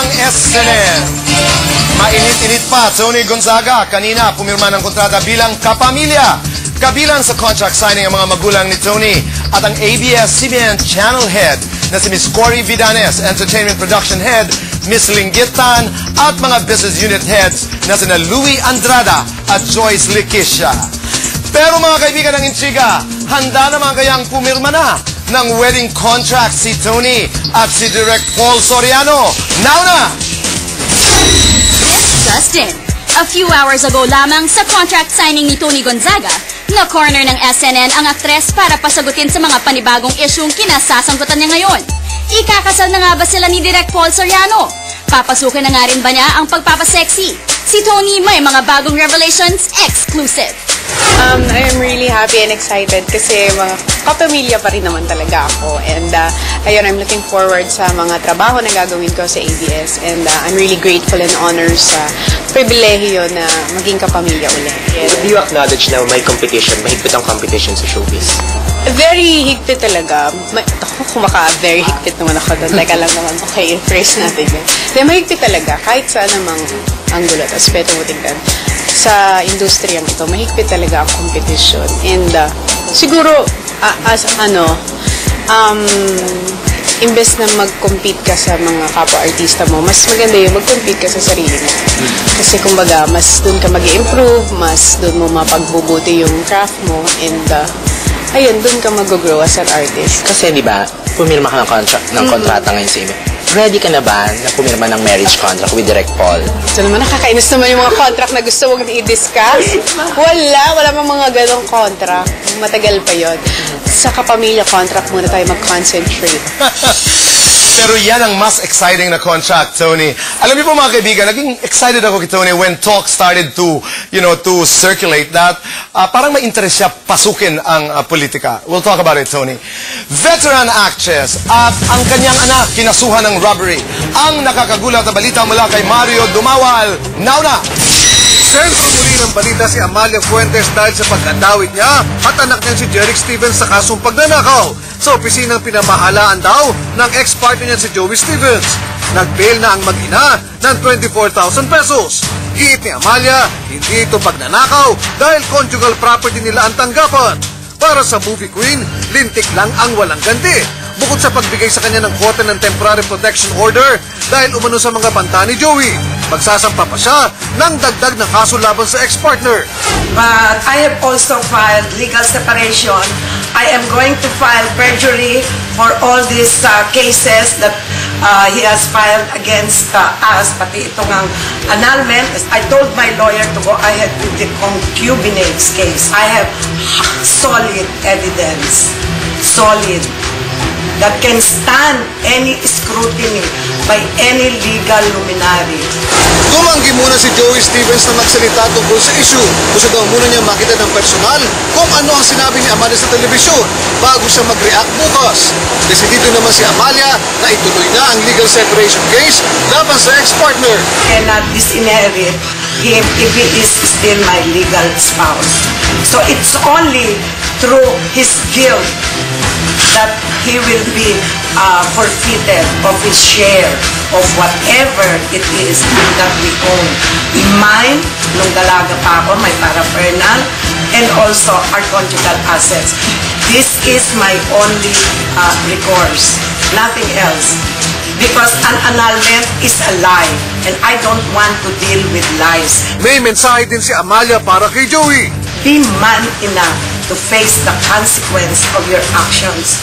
ng SNN. Mainit-init pa, Tony Gonzaga kanina pumirma ng kontrata bilang kapamilya. Kabilang sa contract signing ang mga magulang ni Tony at ang ABS-CBN Channel Head na si Miss Cory Vidanes, Entertainment Production Head, Miss Linggitan at mga business unit heads na sina Louie Andrada at Joyce Liquisha. Pero mga kaibigan ng intriga, handa naman kayang pumirma na ng wedding contract si Tony at si Direk Paul Soriano. Now na! Justin, a few hours ago lamang sa contract signing ni Tony Gonzaga, na-corner ng SNN ang aktres para pasagutin sa mga panibagong isyung kinasasangkutan niya ngayon. Ikakasal na nga ba sila ni Direk Paul Soriano? Papasukin na nga rin ba niya ang pagpapasexy? Si Tony may mga bagong revelations exclusive. I am really happy and excited kasi mga kapamilya pa rin naman talaga ako. And ayun, I'm looking forward sa mga trabaho na gagawin ko sa ABS. And I'm really grateful and honored sa pribilehiyo na maging kapamilya ulit. Do you acknowledge na may competition, mahigpit ang competition sa showbiz? Very higpit talaga. Very higpit naman ako doon. Teka lang naman, okay, i-phrase natin yun. Mahigpit talaga, kahit saan namang anggulo. Tapos peto mo tingnan. Sa industriyang ito, mahigpit talaga ang competition. And siguro, imbes na mag-compete ka sa mga kapwa-artista mo, mas maganda yung mag-compete ka sa sarili mo. Kasi kumbaga, mas doon ka mag-i-improve, mas doon mo mapagbubuti yung craft mo, and ayun, doon ka mag-grow as an artist. Kasi di ba, pumirma ka ng kontrata ngayon sa email. Ready ka na ba na pumirma ng marriage contract with Direk Paul? So naman, nakakainis naman yung mga contract na gusto mong i-discuss. Wala mang mga ganong contract. Matagal pa yon. Sa kapamilya contract muna tayo mag-concentrate. Pero yan ang mas exciting na contract, Tony. Alam niyo po mga kaibigan, naging excited ako kay Tony when talk started to, to circulate that parang may interest siya pasukin ang politika. We'll talk about it, Tony. Veteran actress at ang kanyang anak kinasuhan ng robbery. Ang nakakagulat na balita mula kay Mario Dumawal. Now na! Sentro muli ng balita si Amalia Fuentes dahil sa pagkadawit niya at anak niya si Jeric Stevens sa kasong pagnanakaw sa opisinang pinamahalaan daw ng ex-partner niya si Joey Stevens. Nag-bail na ang mag-ina ng 24,000 pesos. Giit ni Amalia, hindi ito pagnanakaw dahil conjugal property nila ang tanggapan. Para sa movie queen, lintik lang ang walang ganti. Bukod sa pagbigay sa kanya ng kwota ng temporary protection order dahil umano sa mga banta ni Joey, magsasampa pa siya ng dagdag na kaso laban sa ex-partner. But I have also filed legal separation. I am going to file perjury for all these cases that he has filed against us, pati itong annulment. I told my lawyer to go ahead with the concubinates case. I have solid evidence, that can stand any scrutiny by any legal luminary. Tumanggi muna si Joey Stevens na magsalita tungkol sa issue. Gusto daw muna niya makita ng personal kung ano ang sinabi ni Amalia sa telebisyon bago siya mag-react bukas. Desidido naman si Amalia na ituloy na ang legal separation case laban sa ex-partner. I cannot disinherit him if he is still my legal spouse. So it's only through his guilt that he will be forfeited of his share of whatever it is that we own. Mine, nung dalaga pa ako, may parapernal, and also our conjugal assets. This is my only recourse, nothing else. Because an annulment is a lie, and I don't want to deal with lies. May mensahe din si Amalia para kay Joey. Be man enough to face the consequence of your actions.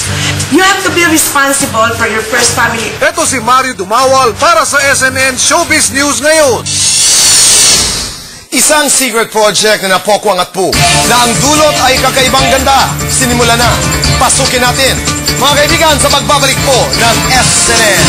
You have to be responsible for your first family. Ito si Mario Dumawal para sa SNN Showbiz News ngayon. Isang secret project na napokwang at po na ang dulot ay kakaibang ganda. Sinimula na. Pasukin natin. Mga kaibigan, sa pagbabalik po ng SNN.